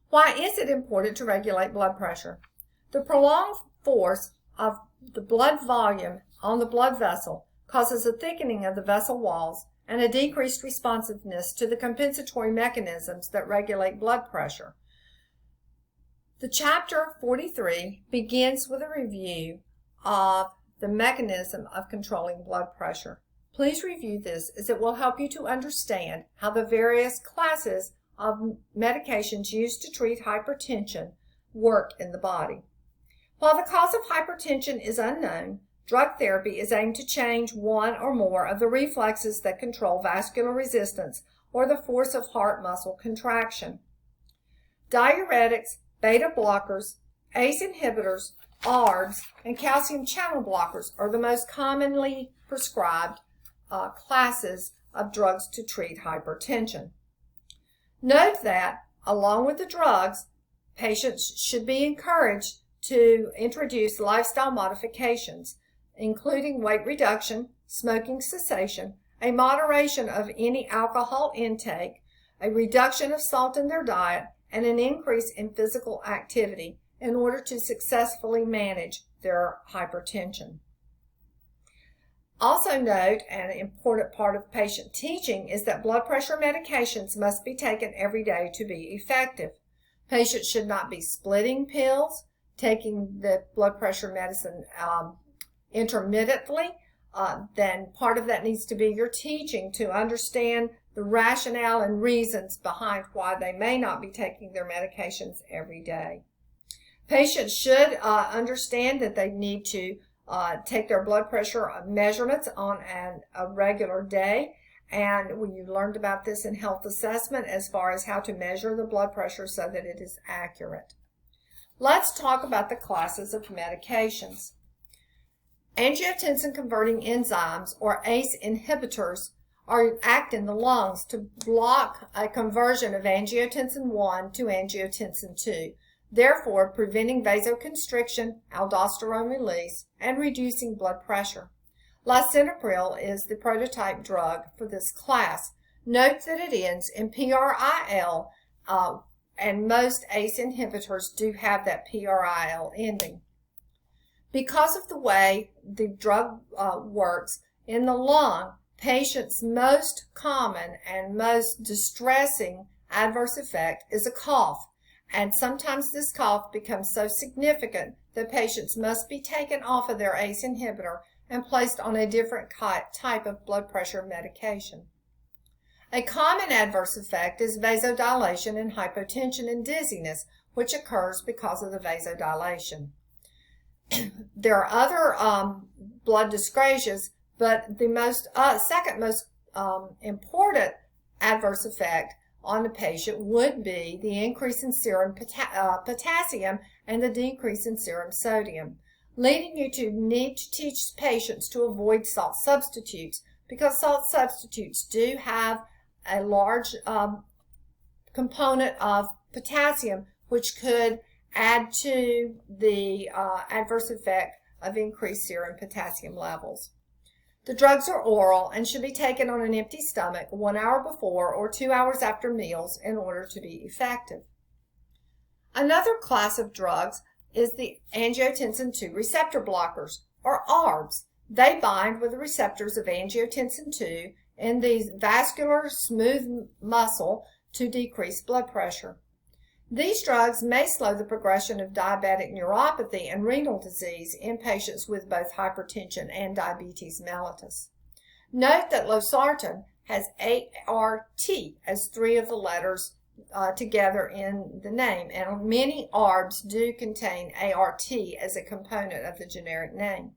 Why is it important to regulate blood pressure? The prolonged force of the blood volume on the blood vessel causes a thickening of the vessel walls and a decreased responsiveness to the compensatory mechanisms that regulate blood pressure. The chapter 43 begins with a review of the mechanism of controlling blood pressure. Please review this as it will help you to understand how the various classes of medications used to treat hypertension work in the body. While the cause of hypertension is unknown, drug therapy is aimed to change one or more of the reflexes that control vascular resistance or the force of heart muscle contraction. Diuretics, beta blockers, ACE inhibitors, ARBs, and calcium channel blockers are the most commonly prescribed classes of drugs to treat hypertension. Note that, along with the drugs, patients should be encouraged to introduce lifestyle modifications, including weight reduction, smoking cessation, a moderation of any alcohol intake, a reduction of salt in their diet, and an increase in physical activity in order to successfully manage their hypertension. Also note, an important part of patient teaching is that blood pressure medications must be taken every day to be effective. Patients should not be splitting pills, taking the blood pressure medicine intermittently. Then part of that needs to be your teaching to understand the rationale and reasons behind why they may not be taking their medications every day. Patients should understand that they need to take their blood pressure measurements on a regular day, and you learned about this in health assessment as far as how to measure the blood pressure so that it is accurate. Let's talk about the classes of medications. Angiotensin-converting enzymes, or ACE inhibitors, act in the lungs to block a conversion of angiotensin 1 to angiotensin 2, therefore preventing vasoconstriction, aldosterone release, and reducing blood pressure. Lisinopril is the prototype drug for this class. Note that it ends in PRIL, and most ACE inhibitors do have that PRIL ending. Because of the way the drug works in the lung, patients' most common and most distressing adverse effect is a cough, and sometimes this cough becomes so significant that patients must be taken off of their ACE inhibitor and placed on a different type of blood pressure medication. A common adverse effect is vasodilation and hypotension and dizziness, which occurs because of the vasodilation. There are other blood dyscrasias, but the second most important adverse effect on the patient would be the increase in serum potassium and the decrease in serum sodium, leading you to need to teach patients to avoid salt substitutes, because salt substitutes do have a large component of potassium, which could add to the adverse effect of increased serum potassium levels. The drugs are oral and should be taken on an empty stomach 1 hour before or 2 hours after meals in order to be effective. Another class of drugs is the angiotensin II receptor blockers, or ARBs. They bind with the receptors of angiotensin II in the vascular smooth muscle to decrease blood pressure. These drugs may slow the progression of diabetic neuropathy and renal disease in patients with both hypertension and diabetes mellitus. Note that losartan has ART as 3 of the letters together in the name, and many ARBs do contain ART as a component of the generic name.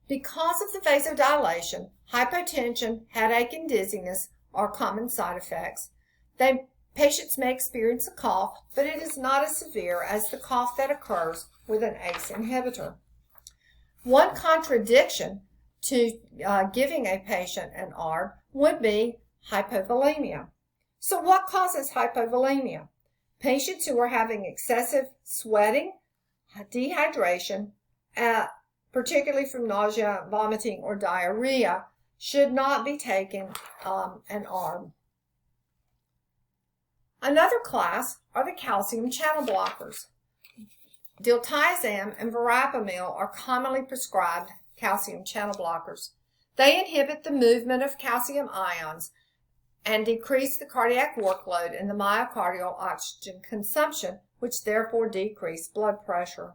Because of the vasodilation, hypotension, headache, and dizziness are common side effects. Patients may experience a cough, but it is not as severe as the cough that occurs with an ACE inhibitor. One contradiction to giving a patient an ARB would be hypovolemia. So what causes hypovolemia? Patients who are having excessive sweating, dehydration, particularly from nausea, vomiting, or diarrhea, should not be taking an ARB. Another class are the calcium channel blockers. Diltiazem and verapamil are commonly prescribed calcium channel blockers. They inhibit the movement of calcium ions and decrease the cardiac workload and the myocardial oxygen consumption, which therefore decrease blood pressure.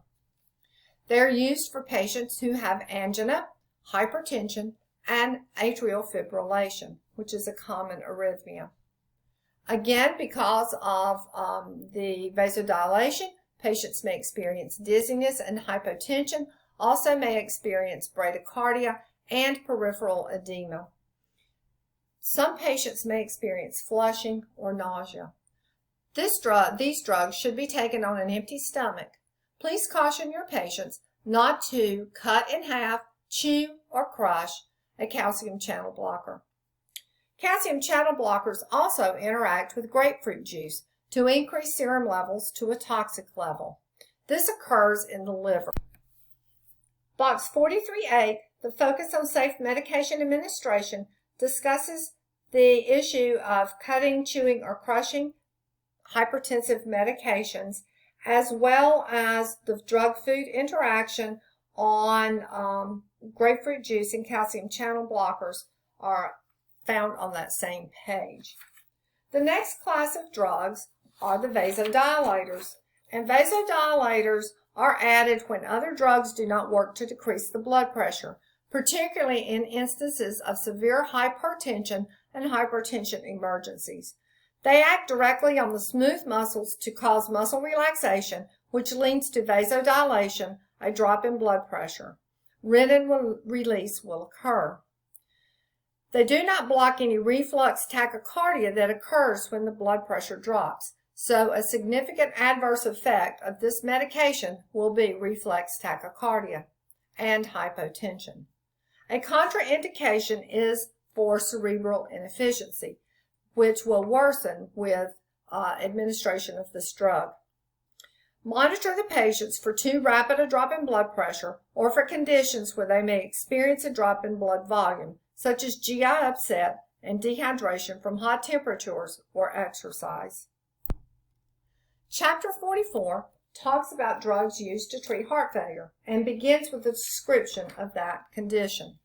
They are used for patients who have angina, hypertension, and atrial fibrillation, which is a common arrhythmia. Again, because of the vasodilation, patients may experience dizziness and hypotension, also may experience bradycardia and peripheral edema. Some patients may experience flushing or nausea. These drugs should be taken on an empty stomach. Please caution your patients not to cut in half, chew, or crush a calcium channel blocker. Calcium channel blockers also interact with grapefruit juice to increase serum levels to a toxic level. This occurs in the liver. Box 43A, the Focus on Safe Medication Administration, discusses the issue of cutting, chewing, or crushing hypertensive medications, as well as the drug-food interaction on grapefruit juice and calcium channel blockers are found on that same page. The next class of drugs are the vasodilators, and vasodilators are added when other drugs do not work to decrease the blood pressure, particularly in instances of severe hypertension and hypertension emergencies. They act directly on the smooth muscles to cause muscle relaxation, which leads to vasodilation, a drop in blood pressure. Renin release will occur. They do not block any reflux tachycardia that occurs when the blood pressure drops, so a significant adverse effect of this medication will be reflex tachycardia and hypotension. A contraindication is for cerebral inefficiency, which will worsen with administration of this drug. Monitor the patients for too rapid a drop in blood pressure or for conditions where they may experience a drop in blood volume, such as GI upset and dehydration from hot temperatures or exercise. Chapter 44 talks about drugs used to treat heart failure and begins with a description of that condition.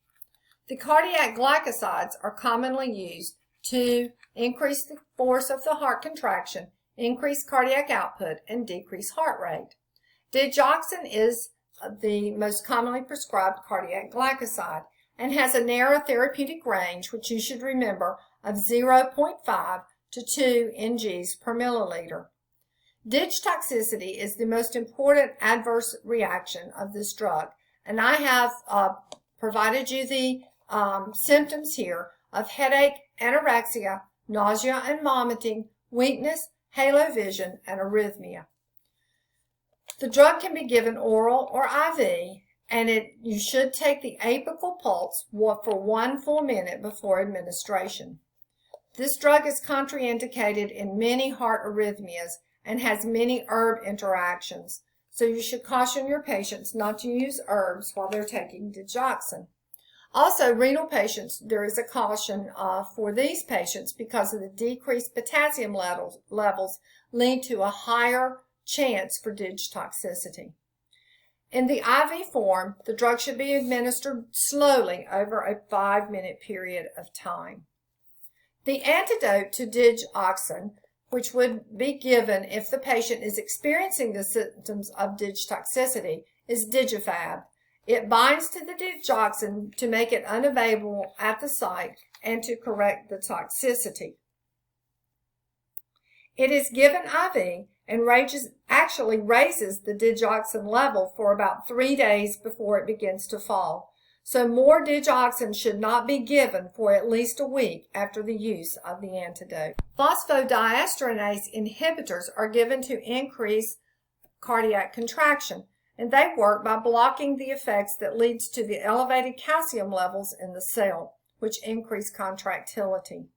The cardiac glycosides are commonly used to increase the force of the heart contraction, increase cardiac output, and decrease heart rate. Digoxin is the most commonly prescribed cardiac glycoside and has a narrow therapeutic range, which you should remember, of 0.5 to 2 mg per milliliter. Dig toxicity is the most important adverse reaction of this drug, and I have provided you the symptoms here of headache, anorexia, nausea and vomiting, weakness, halo vision, and arrhythmia. The drug can be given oral or IV, and you should take the apical pulse for 1 full minute before administration. This drug is contraindicated in many heart arrhythmias and has many herb interactions, so you should caution your patients not to use herbs while they're taking digoxin. Also, renal patients, there is a caution for these patients because of the decreased potassium levels lead to a higher chance for dig toxicity. In the IV form, the drug should be administered slowly over a 5-minute period of time. The antidote to digoxin, which would be given if the patient is experiencing the symptoms of dig toxicity, is Digifab. It binds to the digoxin to make it unavailable at the site and to correct the toxicity. It is given IV and actually raises the digoxin level for about 3 days before it begins to fall. So more digoxin should not be given for at least a week after the use of the antidote. Phosphodiesterase inhibitors are given to increase cardiac contraction, and they work by blocking the effects that leads to the elevated calcium levels in the cell, which increase contractility.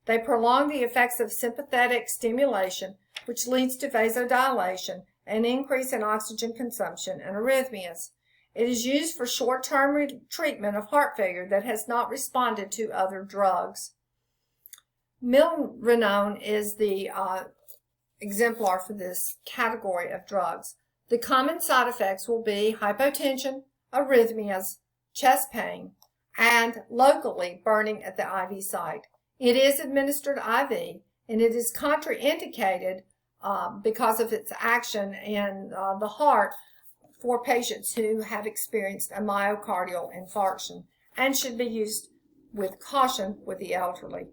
They prolong the effects of sympathetic stimulation, which leads to vasodilation, an increase in oxygen consumption, and arrhythmias. It is used for short-term treatment of heart failure that has not responded to other drugs. Milrinone is the exemplar for this category of drugs. The common side effects will be hypotension, arrhythmias, chest pain, and locally burning at the IV site. It is administered IV, and it is contraindicated because of its action in the heart for patients who have experienced a myocardial infarction, and should be used with caution with the elderly.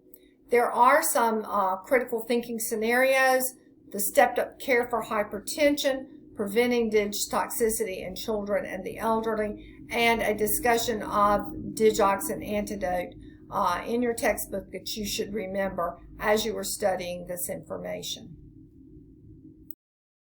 There are some critical thinking scenarios: the stepped-up care for hypertension, preventing digitoxicity in children and the elderly, and a discussion of digoxin antidote in your textbook that you should remember as you are studying this information.